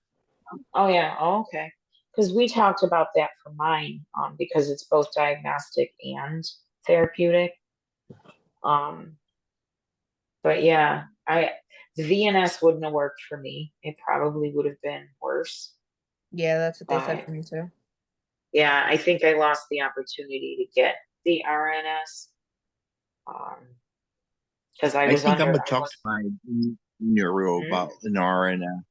oh yeah, oh, okay. Because we talked about that for mine, because it's both diagnostic and therapeutic. But yeah, the VNS wouldn't have worked for me. It probably would have been worse. Yeah, that's what they said But for me too. yeah, I think I lost the opportunity to get the RNS. Because I I was think I'm under, gonna I talk was, to my neuro hmm? about an RNS.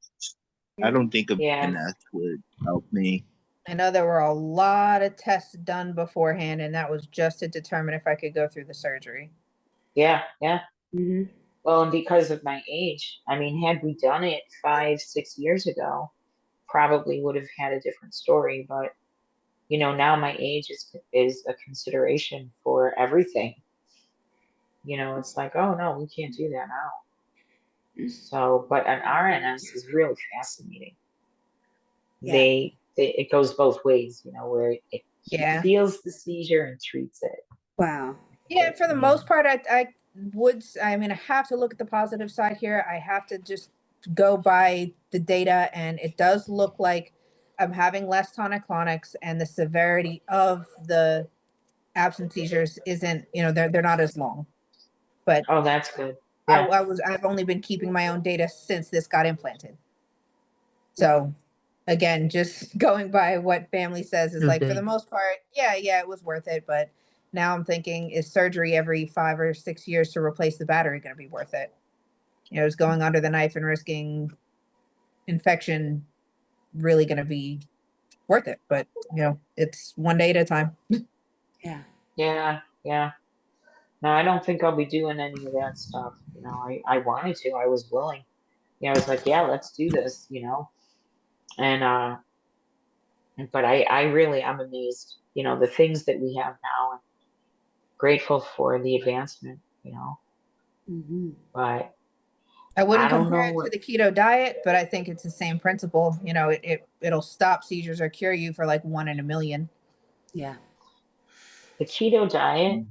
I don't think a Yeah, VNS would help me. I know there were a lot of tests done beforehand, and that was just to determine if I could go through the surgery. yeah, yeah. Hmm. Well, and because of my age, I mean, had we done it 5, 6 years ago, probably would have had a different story. But now my age is a consideration for everything. It's like, oh no, we can't do that now. So, but an RNS is really fascinating. Yeah. It goes both ways, where it Yeah. feels the seizure and treats it. Wow. Yeah, for the most part, I mean, I have to look at the positive side here. I have to just go by the data, and it does look like I'm having less tonic-clonics, and the severity of the absent seizures isn't, they're not as long. But Oh, that's good. Yeah. I've only been keeping my own data since this got implanted. So again, just going by what family says is like, for the most part, yeah, it was worth it. But now I'm thinking, is surgery every 5 or 6 years to replace the battery going to be worth it? Is going under the knife and risking infection really going to be worth it? But, it's one day at a time. Yeah. Yeah. Yeah. No, I don't think I'll be doing any of that stuff. I wanted to, I was willing. I was like, yeah, let's do this, and but I'm amazed, the things that we have now, and grateful for the advancement, Hmm. but I I wouldn't don't compare know it to what, the keto diet, but I think it's the same principle. It'll stop seizures or cure you for like 1 in a million. Yeah. the keto diet,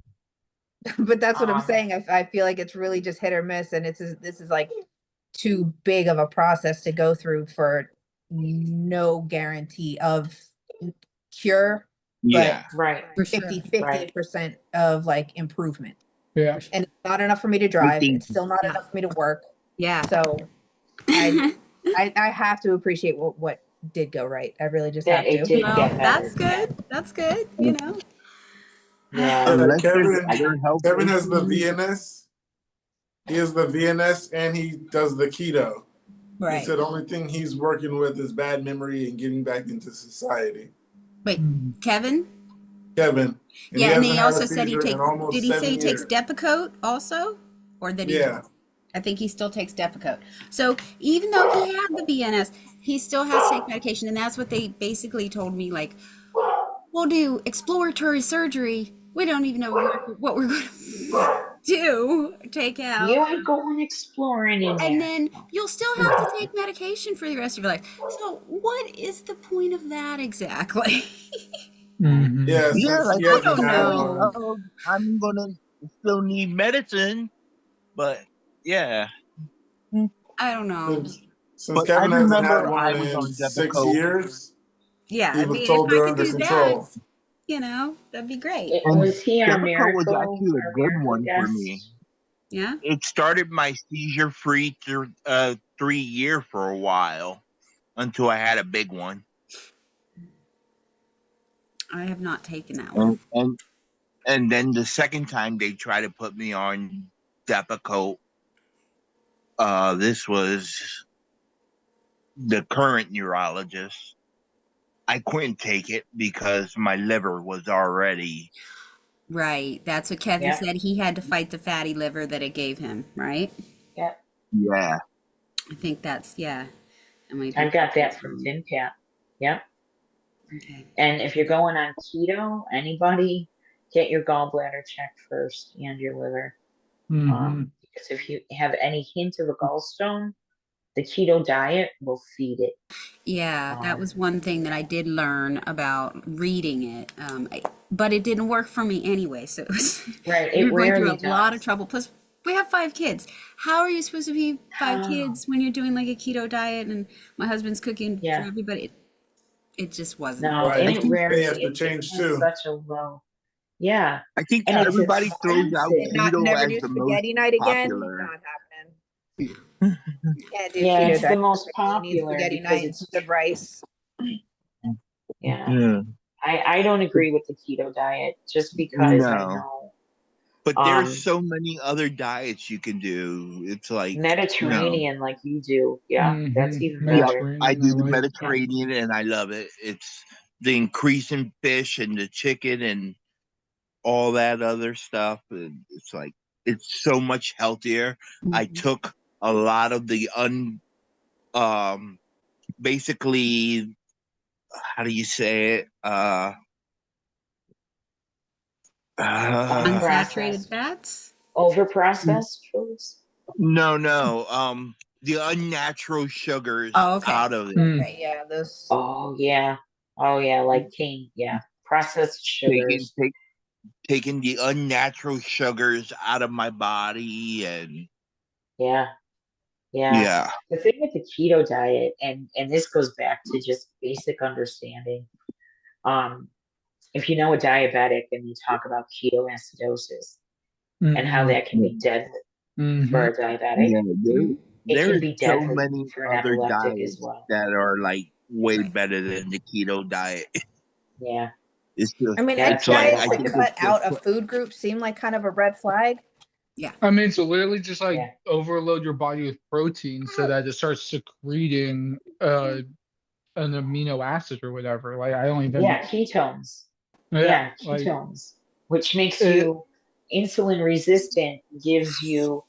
But that's what I'm um, saying. I feel like it's really just hit or miss, and this is like too big of a process to go through for no guarantee of cure, but Yeah. right, For sure. 50 right. 50% of like improvement. Yeah. and it's not enough for me to drive. think- It's still not Yeah. enough for me to work. Yeah. So I have to appreciate what did go right. I really just That have it to. did Well, get better. that's good. That's good. You know. Yeah. Unless there's Kevin, other health Kevin has the issues. VNS. He has the VNS and he does the keto. He Right. said the only thing he's working with is bad memory and getting back into society. Wait, Kevin? Kevin. And Yeah, and hasn't he had a also said he seizure in takes. almost Did he say he 7 takes years. Depakote also, or that he? Yeah. I think he still takes Depakote. So even though he had the VNS, he still has to take medication, and that's what they basically told me. Like, we'll do exploratory surgery. We don't even know what we're going to do. Take out. You ain't going exploring in And there. then you'll still have to take medication for the rest of your life. So what is the point of that exactly? Mhm. Yeah, Yeah, since like he hasn't don't had know. one. oh, I'm gonna still need medicine, but yeah. I don't know. Since But I Kevin hasn't had remember I one was in on 6 Depakote, years, Yeah, he I was mean, if told I they're could under do control. that, you know, that'd be great. and Was he our Depakote was miracle? actually a Our good miracle one for me. guest? Yeah. It started my seizure-free 3 year for a while until I had a big one, I have not taken that one. and then the second time they tried to put me on Depakote. This was the current neurologist. I couldn't take it because my liver was already. Right. That's what Kevin Yeah. said. He had to fight the fatty liver that it gave him, right? Yeah. Yeah. I think that's, yeah. I got that from FinCap. Yep. Okay. And if you're going on keto, anybody get your gallbladder checked first and your liver. Mhm. Because if you have any hint of a gallstone, the keto diet will feed it. Yeah, that was one thing that I did learn about reading it. But it didn't work for me anyway. So it was, Right. we It were going through rarely a lot of does. trouble. Plus, we have 5 kids. How are you supposed to feed 5 How? kids when you're doing like a keto diet and my husband's cooking Yeah. for everybody? It just wasn't. No, Right. and I it think they rarely have to it change has too. such a low. Yeah. I think And it's everybody throws out expensive. keto Never as do the most spaghetti night again. popular. Not happening. Can't do Yeah, keto it's the diet. most You need popular spaghetti because night, it's good rice. yeah. Yeah. I don't agree with the keto diet just because I No. know But there's so many other diets you can do. It's like, Mediterranean like you do. Yeah, that's Mhm. even yeah, better. I Mediterranean, do the like. Mediterranean and I love it. It's the increase in fish and the chicken and all that other stuff. And it's like, it's so much healthier. I took a lot of the basically, how do you say it? Unsaturated fats? Over processed foods. No, the unnatural sugars Oh, okay. out of it. Okay, yeah, those. Oh yeah. Oh yeah, like cane. Yeah. Processed sugars. Taking the unnatural sugars out of my body and Yeah. Yeah. yeah. The thing with the keto diet, and this goes back to just basic understanding. If you know a diabetic and you talk about ketoacidosis and how that can be deadly for a diabetic, Yeah, it can there's be so deadly many for an other epileptic as diets well. that are like way Right. better than the keto diet. Yeah. It's just, I mean, Yeah, any that's why I diet don't to like it. cut out a food group seem like kind of a red flag. I mean, so literally just like Yeah. overload your body with protein so that it starts secreting an amino acid or whatever. Like I don't even. Yeah, ketones. Yeah, Yeah, like ketones, which makes it. you insulin resistant, gives you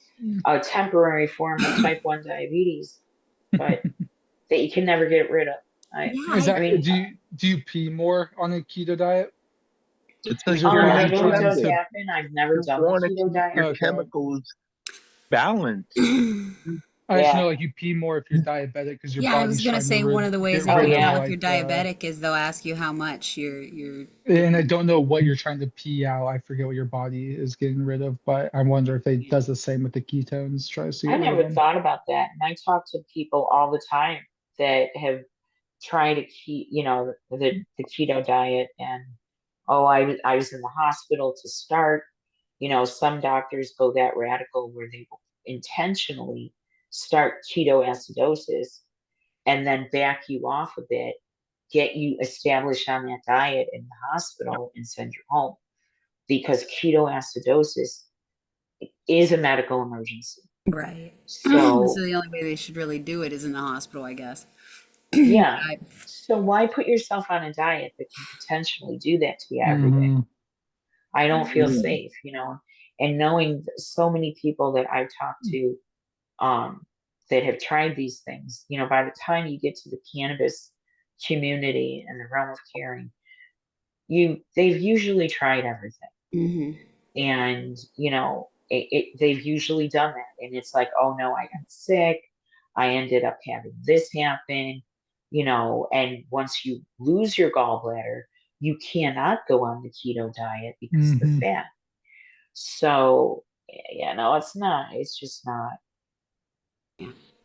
a temporary form of type 1 diabetes, but that you can never get rid of. Yeah, Is I that mean, do you pee more on a keto diet? it's Because like you're you're I literally know it trying does to. happen. I've never You done the want to keto keep diet. your Okay. chemicals balanced. I just Yeah. know like you pee more if you're diabetic because your yeah, I body's was gonna trying say to one of the ways get they Oh can rid of tell yeah. if you're like. diabetic is they'll ask you how much you're And I don't know what you're trying to pee out. I forget what your body is getting rid of, but I wonder if it does the same with the ketones. Try to see I get rid of never them. thought about that. And I talk to people all the time that have tried to keep, the keto diet, and I was in the hospital to start, You know, some doctors go that radical where they will intentionally start ketoacidosis and then back you off a bit, get you established on that diet in the hospital and send you home, because ketoacidosis is a medical emergency. Right. So, So the only way they should really do it is in the hospital, I guess. yeah. I- So why put yourself on a diet that can potentially do that to you every day? Mhm. I don't feel Yeah. safe, you know. And knowing so many people that I've talked to that have tried these things, you know, by the time you get to the cannabis community and the realm of caring, they've usually tried everything. Mhm. And, you know, they've usually done that. And it's like, oh no, I got sick. I ended up having this happen, you know, and once you lose your gallbladder, you cannot go on the keto diet because of the Mhm. fat. So, yeah, no, it's just not.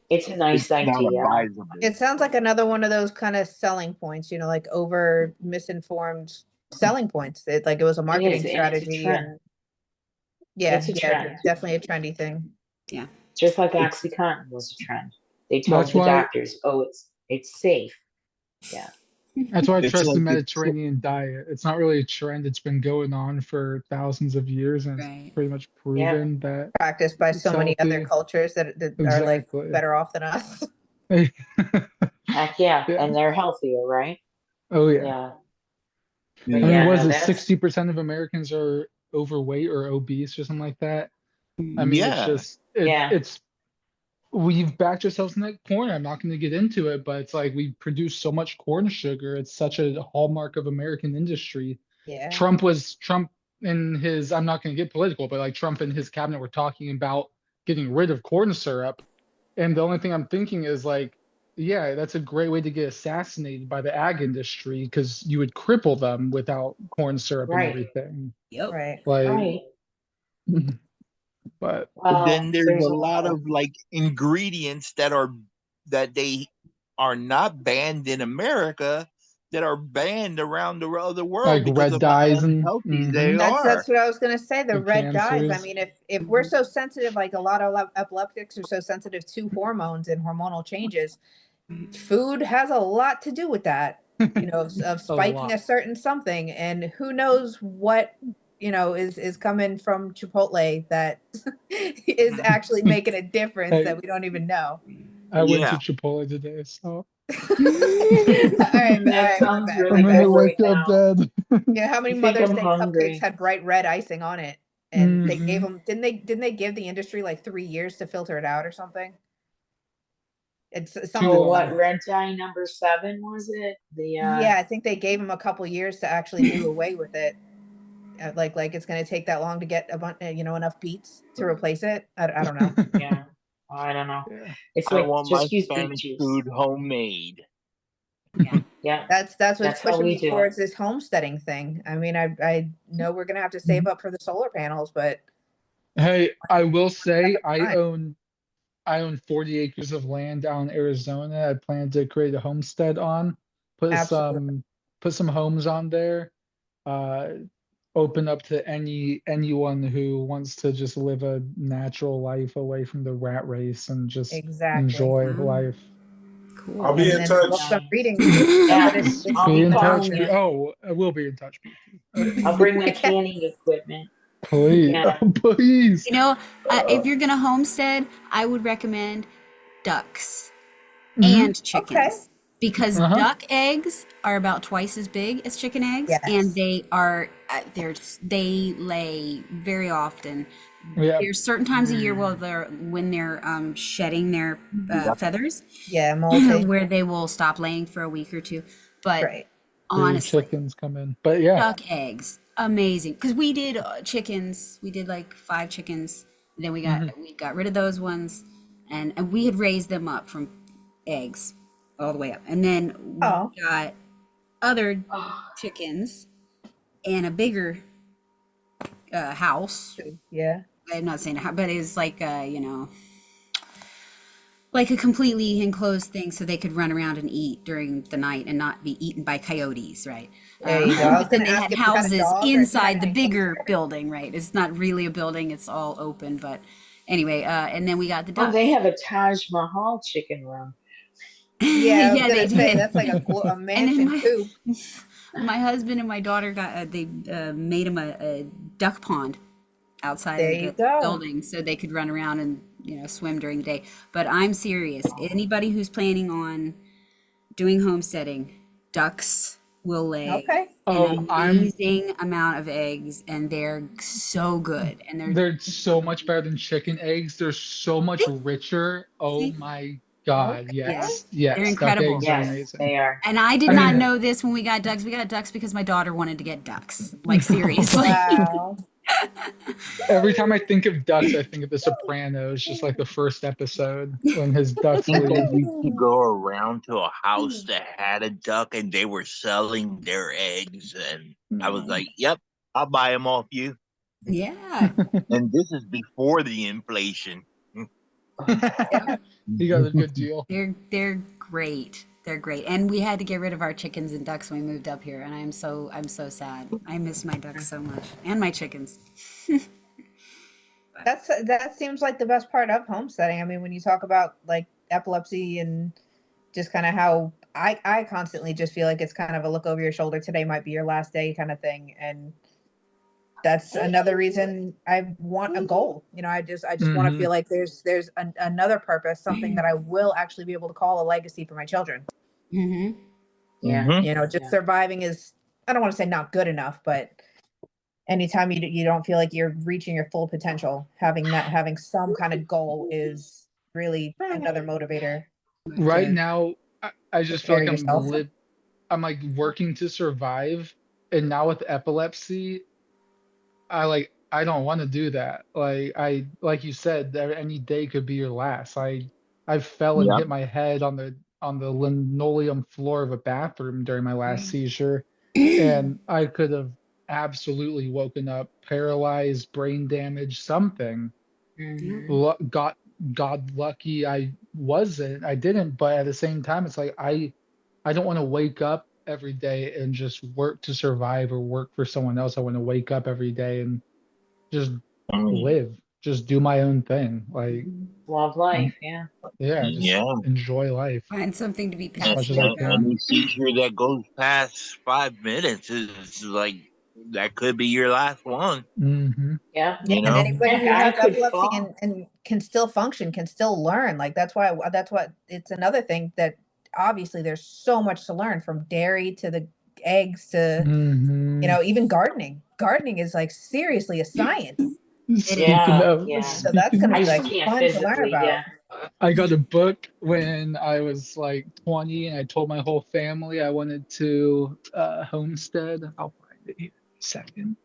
It's a nice It's not idea. advisable. It sounds like another one of those kind of selling points, like over misinformed selling points. Like it was a It marketing is, and it's a strategy, trend. and yeah, It's a trend. it's definitely a trendy thing. Yeah. Just like OxyContin was a trend. They told That's the why doctors, oh, it's safe. Yeah. that's why I It's trust the like Mediterranean diet. It's not really a trend. It's been going on for thousands of years, and it's Right. pretty much Yeah. proven that Practiced by it's so many other healthy. cultures that are like Exactly. better off than us. Heck yeah. Yeah. And they're healthier, right? Oh yeah. Yeah. I But mean, yeah, was no, it that's 60% of Americans are overweight or obese or something like that? I mean, it's Yeah. just yeah. it's we've backed ourselves in that corner. I'm not going to get into it, but it's like we produce so much corn sugar. It's such a hallmark of American industry. Yeah. Trump in his, I'm not going to get political, but like Trump and his cabinet were talking about getting rid of corn syrup. And the only thing I'm thinking is like, yeah, that's a great way to get assassinated by the ag industry because you would cripple them without corn syrup and Right. everything. Yep. Right. Like, Right. but But then Well, there's there's a a lot lot of like ingredients that they are not banned in America that are banned around the other like world because red of how dyes and unhealthy they That's are. what I was gonna say. The the red dyes. I cancers. mean, if we're so sensitive, like a lot of epileptics are so sensitive to hormones and hormonal changes, food has a lot to do with that. Of A spiking a lot. certain something, and who knows what is coming from Chipotle that is actually making a difference Hey, that we don't even know. I went to Yeah. Chipotle today, so that sounds really I'm in the good right wake up now. dead. How many I think Mother's I'm Day cupcakes hungry. had bright red icing on it? And they gave Mhm. them, didn't they give the industry like 3 years to filter it out or something? It's Too something. Oh, what long. red dye number 7 was it? Yeah, I think they gave them a couple years to actually do away with it. Like it's going to take that long to get enough beets to replace it. I don't know. yeah. I don't know. Yeah. It's I like want my just use beet Spanish juice. food homemade. Yeah, That's what's that's how pushing we me do it. towards this homesteading thing. I mean, I know we're going to have to save up for the solar panels, but Hey, I will say Fine. I own 40 acres of land down in Arizona. I plan to create a homestead on, put absolutely. some homes on there, uh, open up to anyone who wants to just live a natural life away from the rat race and just Exactly. enjoy Wow. life. Cool. I'll be And in then book touch. some Nice. readings. So Yeah, that it's I'll Be be in touch. calling you. Oh, I will be in touch, BT. I'll bring my canning equipment. Please, Yeah. please. If you're gonna homestead, I would recommend ducks Mhm. and chickens because Uh-huh. duck eggs are about twice as big as chicken eggs, and Yes. they lay very often. Yeah. There's certain times a year when they're shedding their feathers, Yeah, molting. where they will stop laying for a week or two. But Right. New honestly, chickens come in. But yeah. duck eggs, amazing. Because we did chickens. We did like 5 chickens. And then Mhm. we got rid of those ones, and we had raised them up from eggs all the way up. And then Oh. we got other Oh, chickens and a bigger house. Yeah. I'm not saying a house, but it was like like a completely enclosed thing so they could run around and eat during the night and not be eaten by coyotes, right? There you go. I was But then gonna they ask had if you had a houses dog or if you had inside the an bigger enclosure. building, right? It's not really a building, it's all open, but anyway, and then we got the Oh, duck. they have a Taj Mahal chicken room. Yeah, I was Yeah, gonna they say did. that's like a And then mansion too. my husband and my daughter got they made him a duck pond outside There of you the go. building so they could run around and swim during the day. But I'm serious. Anybody who's planning on doing homesteading, ducks will lay Okay. an Oh, I'm amazing amount of eggs, and they're so good. And they're so much better than chicken eggs. They're so much richer. Oh see, my God. Okay. yeah, Yes. they're Yes. Duck incredible. eggs are Yes, amazing. they are. And I did I not mean, know this when we got ducks. We got ducks because my daughter wanted to get ducks. Like seriously. Wow. every time I think of ducks, I think of The Sopranos, just like the first episode when his ducks I think I leave. used to go around to a house that had a duck and they were selling their eggs, and I was like, "Yep, I'll buy them off you." Yeah. And this is before the inflation. You got a good deal. They're great. They're great. And we had to get rid of our chickens and ducks when we moved up here, and I'm so sad. I miss my ducks so much and my chickens. That seems like the best part of homesteading. I mean, when you talk about like epilepsy and just kind of how I constantly just feel like it's kind of a look over your shoulder. Today might be your last day kind of thing. And that's another reason I want a goal. I just want to Mhm. feel like there's another purpose, something that I will actually be able to call a legacy for my children. Mm-hmm. Yeah. Mhm. Just Yeah. surviving is, I don't want to say not good enough, but anytime you don't feel like you're reaching your full potential, having some kind of goal is really another motivator Right to now, I just feel better like yourself. I'm like working to survive. And now with epilepsy, I don't want to do that. Like you said, any day could be your last. I fell and Yep. hit my head on the linoleum floor of a bathroom during my last seizure, and I could have absolutely woken up paralyzed, brain damage, something. Mhm. Got lucky I didn't, but at the same time, it's like I don't want to wake up every day and just work to survive or work for someone else. I want to wake up every day and just Mm, live, just do my own thing. Like, Love life. Yeah. yeah, just yeah. enjoy life Find something to be as much as passionate I about. Any can. seizure that goes past 5 minutes is like that could be your last one. Hmm. Yeah. Yeah, You and know. anybody Heck, who I has could epilepsy fall. and can still function, can still learn. Like that's what it's another thing that obviously there's so much to learn, from dairy to the eggs to Hmm. even gardening. Gardening is like seriously a science. Speaking Yeah. of Yeah. So that's speaking gonna I be just like can't fun to learn physically. about. Yeah. I got a book when I was like 20, and I told my whole family I wanted to homestead. I'll find it here in a second.